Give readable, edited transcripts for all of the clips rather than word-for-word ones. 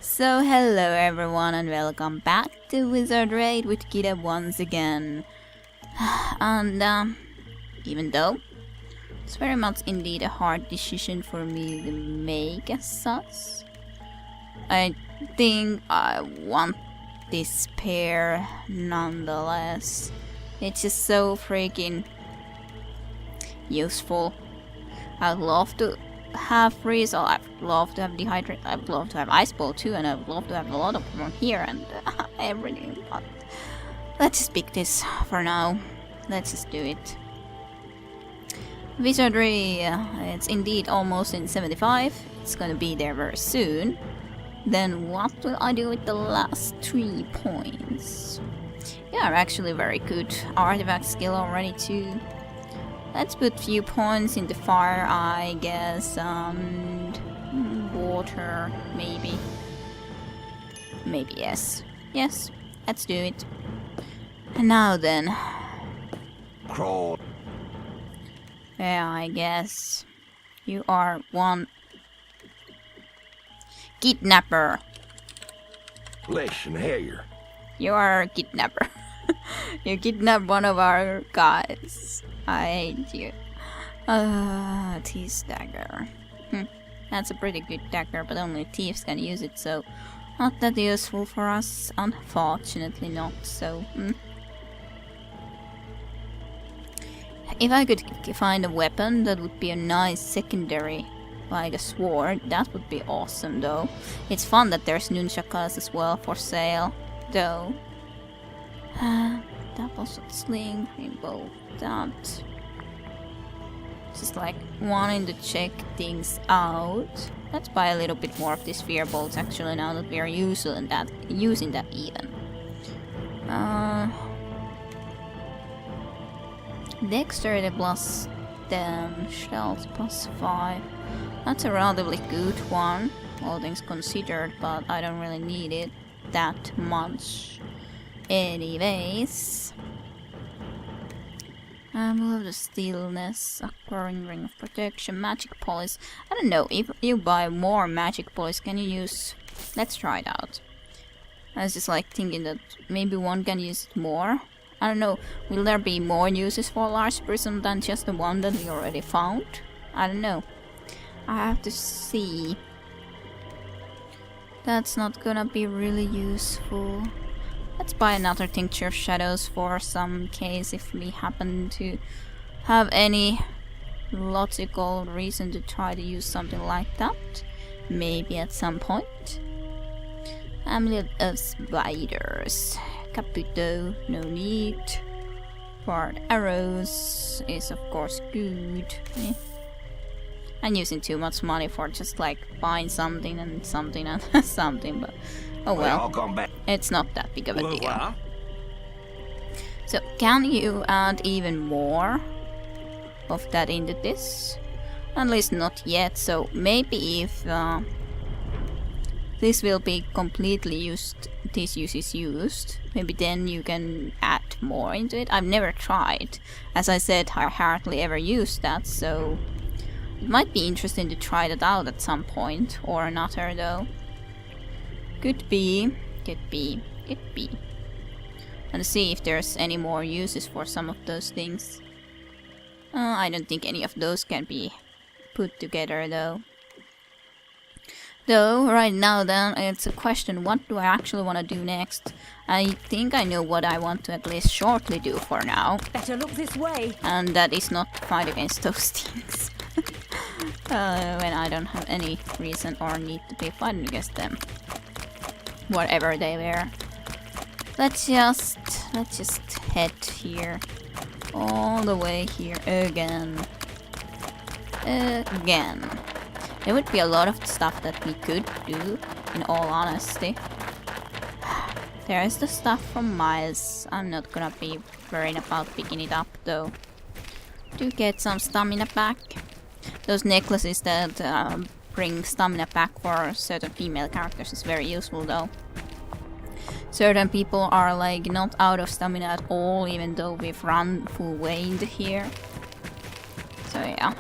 So hello everyone and welcome back to Wizardry with Kita once again. And even though it's very much indeed a hard decision for me to make as such, I think I want this pair nonetheless. It's just so freaking useful. I'd love to have freeze, or I'd love to have dehydrate, I'd love to have ice ball too, and I'd love to have a lot of them here and everything, but let's just pick this for now. Let's just do it. Wizardry, it's indeed almost in 75, it's gonna be there very soon. Then what will I do with the last 3 points? Yeah, I'm actually very good artifact skill already too. Let's put few points in the fire, I guess, and water, maybe. Maybe yes. Yes, let's do it. And now then. Crawl. Yeah, I guess. You are one kidnapper. Flesh and hair. You are a kidnapper. You kidnapped one of our guys. I hate you. Thief's dagger. That's a pretty good dagger, but only thieves can use it, so not that useful for us. Unfortunately not, so... If I could find a weapon that would be a nice secondary, like a sword, that would be awesome though. It's fun that there's nunchakas as well for sale, though. Double sling, rainbow, that. Just like wanting to check things out. Let's buy a little bit more of these fear bolts actually now that we are using that even. Dexterity plus 10, shells plus 5. That's a relatively good one, all things considered, but I don't really need it that much. Anyways, we'll have the stillness, acquiring ring of protection, magic polish. I don't know, if you buy more magic polish, can you use... Let's try it out. I was just like thinking that maybe one can use it more. I don't know, will there be more uses for large prism than just the one that we already found? I don't know. I have to see. That's not gonna be really useful. Let's buy another tincture of shadows for some case if we happen to have any logical reason to try to use something like that. Maybe at some point. Amulet of spiders. Caputo, no need. For arrows is of course good. I'm using too much money for just like buying something and something and something, but oh well. I'll come back. It's not that big of a deal. So, can you add even more of that into this? At least not yet, so maybe if this will be completely used, this use is used, maybe then you can add more into it. I've never tried. As I said, I hardly ever used that, so it might be interesting to try that out at some point, or another though. Could be. Could be. Could be. And see if there's any more uses for some of those things. I don't think any of those can be put together though. Though, right now then, it's a question, what do I actually want to do next? I think I know what I want to at least shortly do for now. Better look this way. And that is not fight against those things. When I don't have any reason or need to be fighting against them. Whatever they were. Let's just head here. All the way here again. Again. There would be a lot of stuff that we could do, in all honesty. There is the stuff from Miles. I'm not gonna be worrying about picking it up though. To get some stamina back. Those necklaces that bring stamina back for certain female characters is very useful though. Certain people are like not out of stamina at all, even though we've run full way into here. So yeah.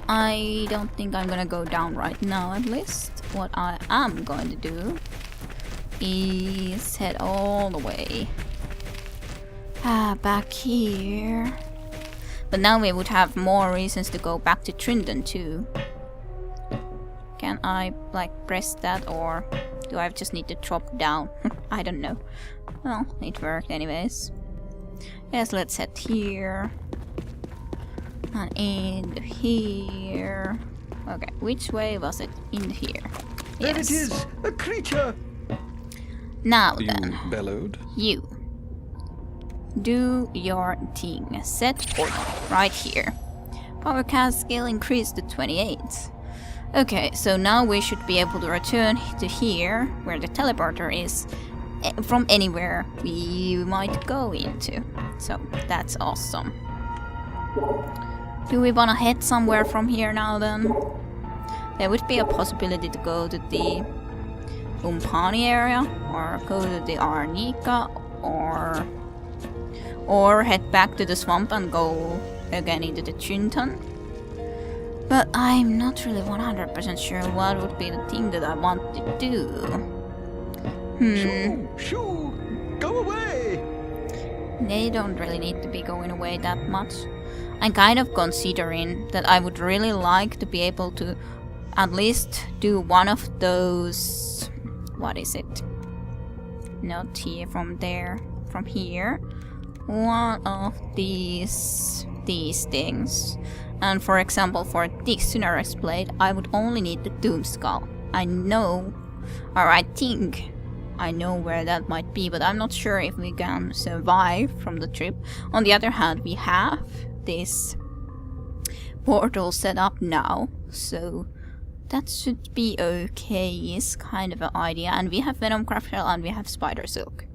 I don't think I'm gonna go down right now, at least. What I am going to do is head all the way back here. But now we would have more reasons to go back to Trindon too. Can I like press that, or do I just need to drop down? I don't know. Well, it worked anyways. Yes, let's head here. And in here. Okay, which way was it? In here. There Yes. it is! A creature! Now You then, bellowed. you do your thing. Set portal right here. Power cast skill increased to 28. Okay, so now we should be able to return to here, where the teleporter is, from anywhere we might go into. So that's awesome. Do we wanna head somewhere from here now then? There would be a possibility to go to the Umpani area, or go to the Arnika, or head back to the swamp and go again into the Chuntan. But I'm not really 100% sure what would be the thing that I want to do. Shoo! Shoo! Go away! They don't really need to be going away that much. I'm kind of considering that I would really like to be able to at least do one of those... What is it? Not here, from there. From here. One of these things. And for example, for the Sunarix blade, I would only need the Doom Skull. I know, or I think I know where that might be, but I'm not sure if we can survive from the trip. On the other hand, we have this portal set up now, so that should be okay, is kind of an idea. And we have Venom Craft Shell and we have Spider Silk.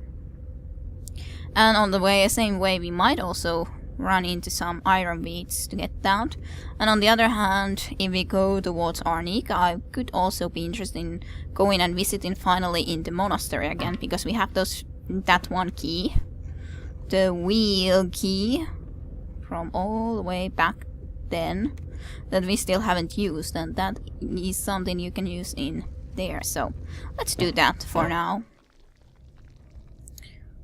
And on the way, same way, we might also run into some iron beads to get that. And on the other hand, if we go towards Arnika, I could also be interested in going and visiting finally in the monastery again, because we have that one key, the wheel key, from all the way back then, that we still haven't used, and that is something you can use in there. So let's do that for now.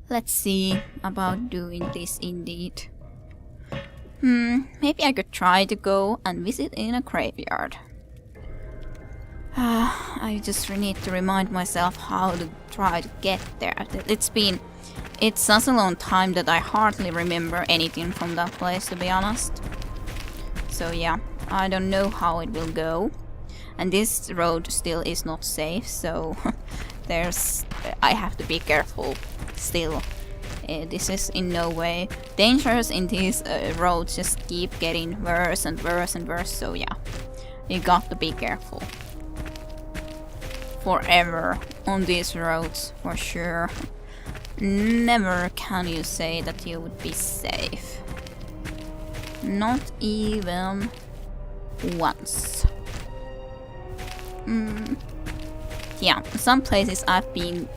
Let's see about doing this indeed. Maybe I could try to go and visit in a graveyard. I just need to remind myself how to try to get there. It's such a long time that I hardly remember anything from that place, to be honest. So yeah, I don't know how it will go. And this road still is not safe, so I have to be careful still. This is in no way dangerous, in these roads just keep getting worse and worse and worse, so yeah, you got to be careful. Forever on these roads, for sure. Never can you say that you would be safe. Not even once. Yeah, some places I've been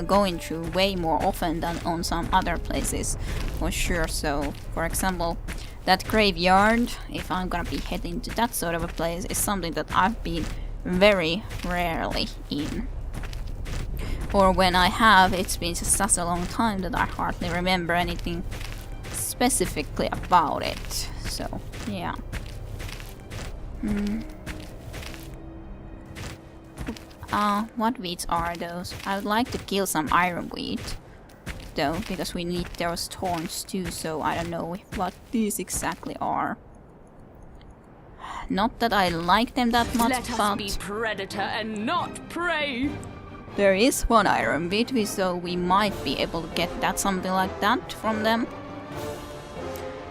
going through way more often than on some other places, for sure. So, for example, that graveyard, if I'm gonna be heading to that sort of a place, is something that I've been very rarely in. Or when I have, it's been just such a long time that I hardly remember anything specifically about it. So, yeah. What weeds are those? I would like to kill some ironweed, though, because we need those thorns too, so I don't know what these exactly are. Not that I like them that much, Let but us be predator and not prey. there is one ironweed, so we might be able to get that, something like that, from them.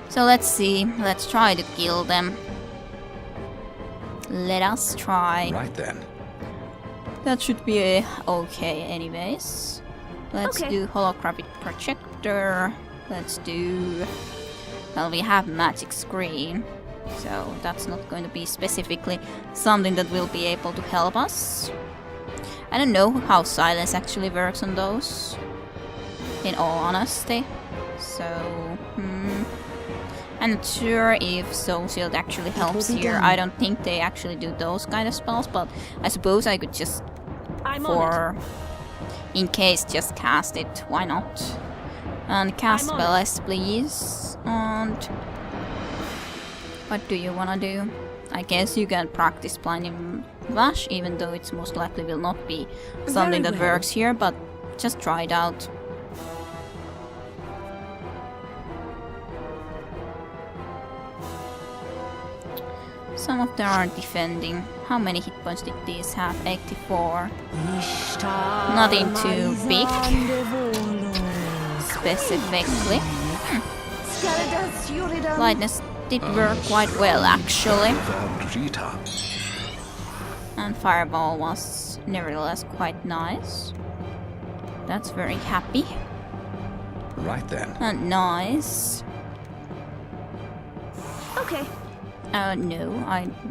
So let's see, let's try to kill them. Let us try. Right then. That should be okay anyways. Let's Okay. do holographic projector. Let's do... Well, we have magic screen, so that's not going to be specifically something that will be able to help us. I don't know how silence actually works on those, in all honesty. So, I'm not sure if Soul Shield actually helps here. I don't think they actually do those kind of spells, but I suppose I could just, in case, just cast it. Why not? And cast spell S, please. And what do you wanna do? I guess you can practice Blinding Flash, even though it most likely will not be something that works here, but just try it out. Some of them are defending. How many hit points did these have? 84. Nothing too big. Specifically. Lightness did work quite well, actually. And Fireball was nevertheless quite nice. That's very happy. Right then. And nice. Okay. No,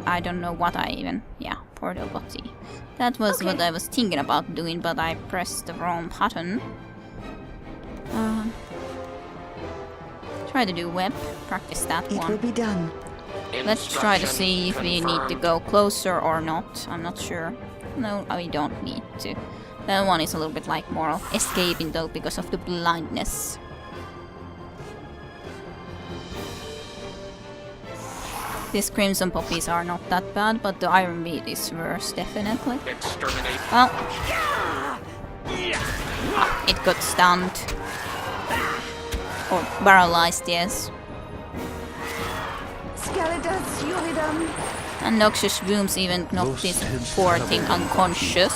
I don't know what I even... Yeah, Portal Body. That was what I was thinking about doing, but I pressed the wrong button. Try to do web. Practice that one. It will be done. Let's try to see if we need to go closer or not. I'm not sure. No, we don't need to. That one is a little bit like more escaping though because of the blindness. These Crimson Poppies are not that bad, but the Iron Bead is worse, definitely. Well, it got stunned. Or paralyzed, yes. And Noxious Wounds even knocked this poor thing unconscious.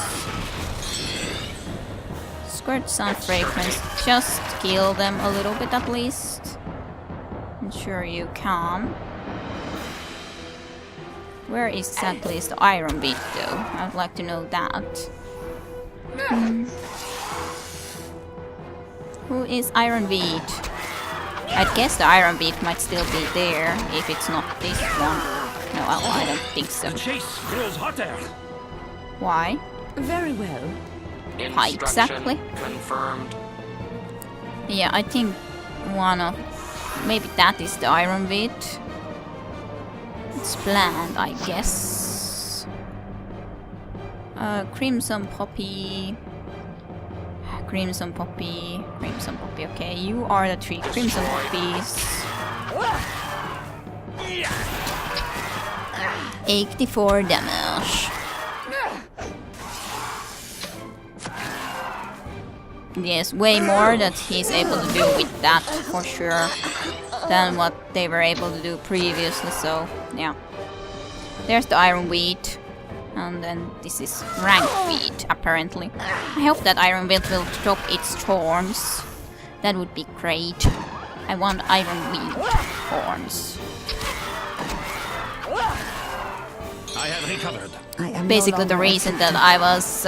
Squirt some fragrance, just kill them a little bit at least. I'm sure you can. Where exactly is the Iron Bead though? I would like to know that. Who is Iron Bead? I guess the Iron Bead might still be there if it's not this one. No, I don't think so. The chase grows hotter. Why? Very well. Why exactly? Confirmed. Yeah, I think one of... Maybe that is the Iron Bead. It's planned, I guess. Crimson Poppy... Crimson Poppy... Crimson Poppy, okay. You are the 3 Crimson Poppies. 84 damage. Yes, way more that he's able to do with that, for sure, than what they were able to do previously, so, yeah. There's the Iron Weed, and then this is Rank Weed, apparently. I hope that Iron Weed will drop its thorns. That would be great. I want Iron Weed thorns. I have recovered. Basically the reason that I was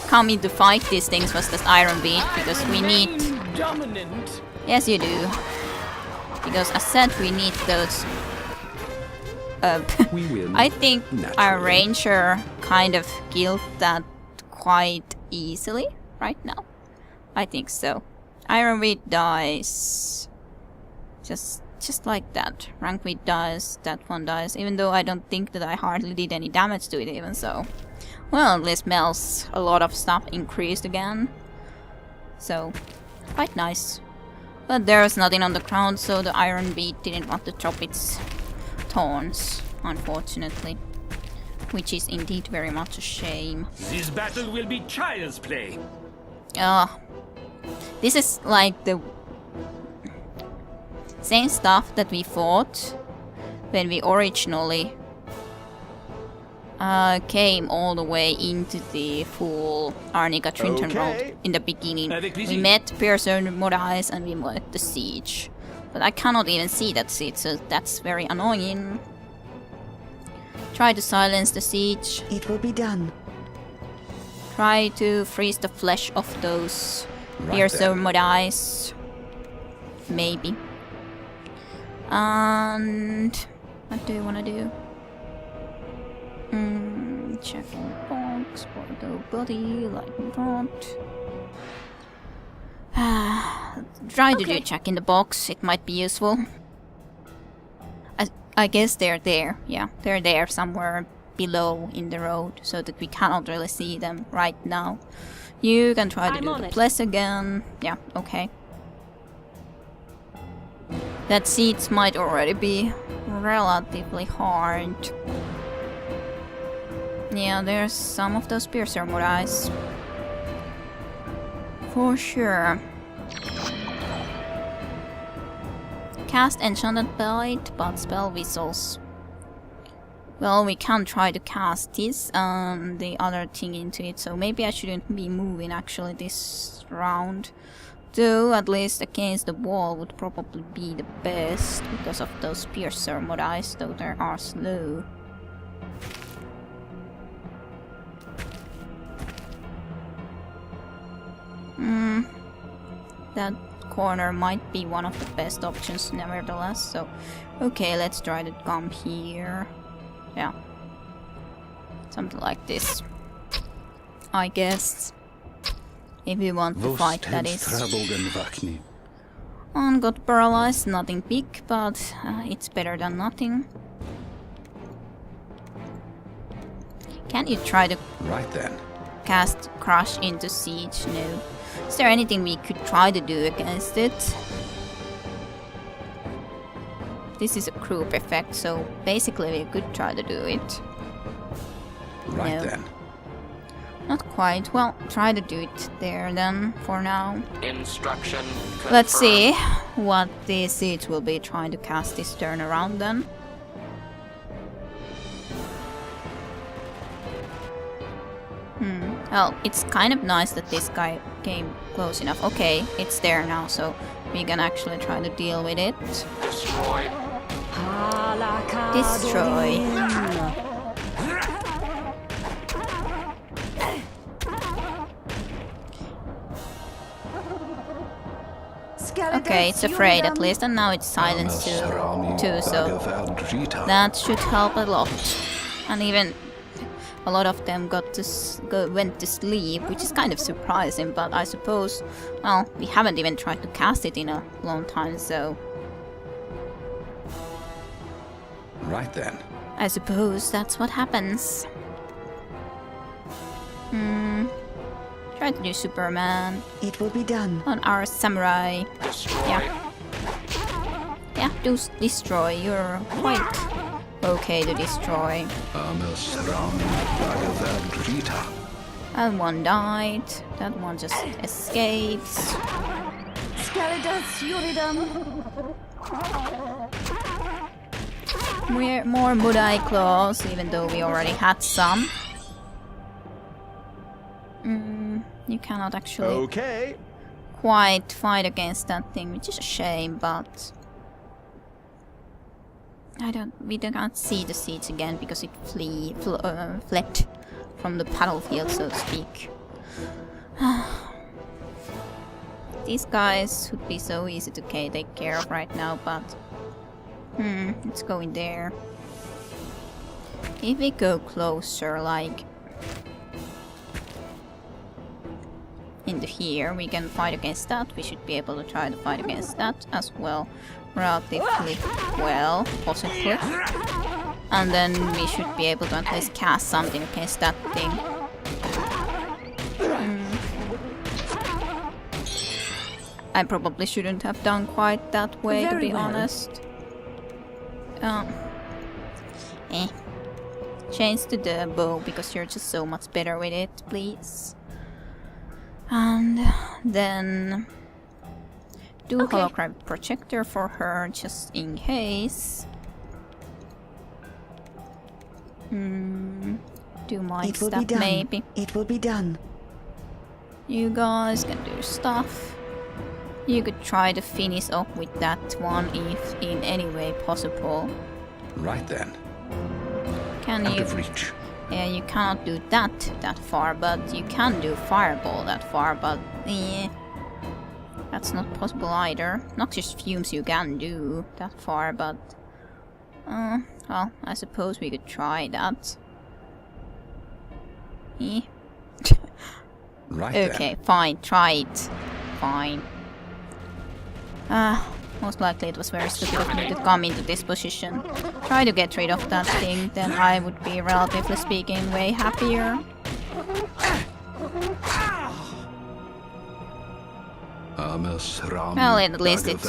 coming to fight these things was this Iron Bead, because we need... Dominant. Yes, you do. Because as said, we need those... We win. I think our Naturally. Ranger kind of killed that quite easily right now. I think so. Iron Bead dies. Just like that. Rank Weed dies, that one dies, even though I don't think that I hardly did any damage to it even so. Well, at least Mel's a lot of stuff increased again. So, quite nice. But there's nothing on the ground, so the Iron Bead didn't want to drop its thorns, unfortunately. Which is indeed very much a shame. This battle will be child's play. This is like the same stuff that we fought when we originally came all the way into the full Arnica Trinton Road in the beginning. We met Piercer Morais and we met the Siege. But I cannot even see that Siege, so that's very annoying. Try to silence the Siege. It will be done. Try to freeze the flesh of those Right Piercer then. Morais. Maybe. And what do you want to do? Checking box, portal body, lightning rod. Try to do check in the box, it might be useful. I guess they're there. Yeah, they're there somewhere below in the road, so that we cannot really see them right now. You can try to I'm do on the it. bless again. Yeah, okay. That seeds might already be relatively hard. Yeah, there's some of those piercer eyes. For sure. Cast Enchanted Bite, but spell whistles. Well, we can try to cast this the other thing into it, so maybe I shouldn't be moving actually this round. Though, at least against the wall would probably be the best because of those piercer eyes, though they are slow. That corner might be one of the best options nevertheless, so okay, let's try to come here. Yeah. Something like this. I guess. If we want to fight, that is. And got paralyzed, nothing big, but it's better than nothing. Can you try to Right then. cast Crush into Siege? No. Is there anything we could try to do against it? This is a group effect, so basically we could try to do it. Right No. then. Not quite. Well, try to do it there then, for now. Instruction confirmed. Let's see what the Siege will be trying to cast this turn around then. Well, it's kind of nice that this guy came close enough. Okay, it's there now, so we can actually try to deal with it. Destroy. Destroy. Okay, it's afraid at least, and now it's silenced too, so that should help a lot. And even a lot of them went to sleep, which is kind of surprising, but I suppose, well, we haven't even tried to cast it in a long time, so Right then. I suppose that's what happens. Try to do Superman It will be done. on our samurai. Destroy. Yeah, do destroy. You're quite okay to destroy. And one died. That one just escapes. More Mudai claws, even though we already had some. You cannot actually Okay. quite fight against that thing, which is a shame, but we don't see the seeds again because it fled from the battlefield, so to speak. These guys would be so easy to take care of right now, but let's go in there. If we go closer, like into here, we can fight against that. We should be able to try to fight against that as well, relatively well, possibly. And then we should be able to at least cast something against that thing. I probably shouldn't have done quite that way, to Very be well. honest. Change to the bow because you're just so much better with it, please. And then do hologram projector for her just in case. Do my It will be stuff done. maybe. It will be done. You guys can do stuff. You could try to finish off with that one if in any way possible. Right then. Can Out you? of reach. Yeah, you cannot do that far, but you can do fireball that far, but that's not possible either. Noxious fumes you can do that far, but well, I suppose we could try that. Right Okay, fine, try it. Fine. Most likely it was very stupid of me to come into this position. Try to get rid of that thing, then I would be, relatively speaking, way happier. Well, at least it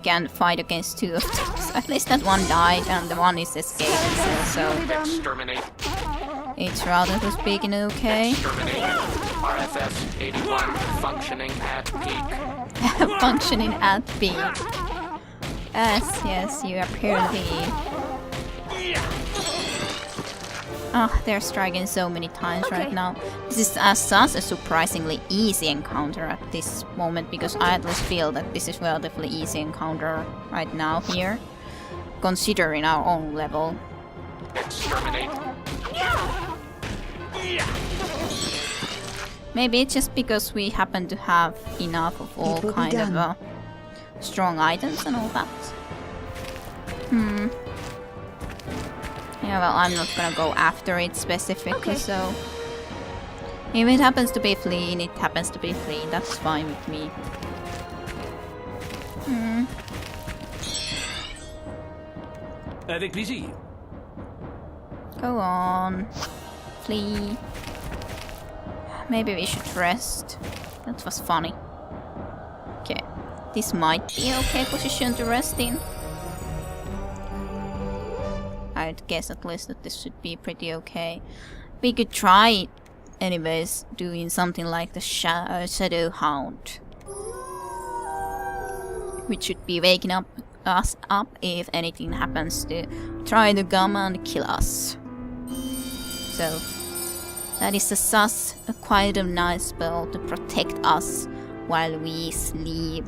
can fight against two of those. At least that one died and the one is escaping still, so Exterminate. it's relatively speaking okay. Exterminate. RFS 81 functioning at peak. Functioning at peak. Yes, you appear to be. Oh, they're striking so many times right now. This is as such a surprisingly easy encounter at this moment, because I at least feel that this is relatively easy encounter right now here, considering our own level. Exterminate. Maybe it's just because we happen to have enough of all It will be kind of done. strong items and all that. Yeah, well, I'm not gonna go after it specifically, so... If it happens to be fleeing, it happens to be fleeing. That's fine with me. Avec plaisir. Go on. Flee. Maybe we should rest. That was funny. Okay. This might be an okay position to rest in. I'd guess at least that this should be pretty okay. We could try, anyways, doing something like the Shadow Hound, which should be waking us up if anything happens to try to come and kill us. So that is a quite a nice spell to protect us while we sleep.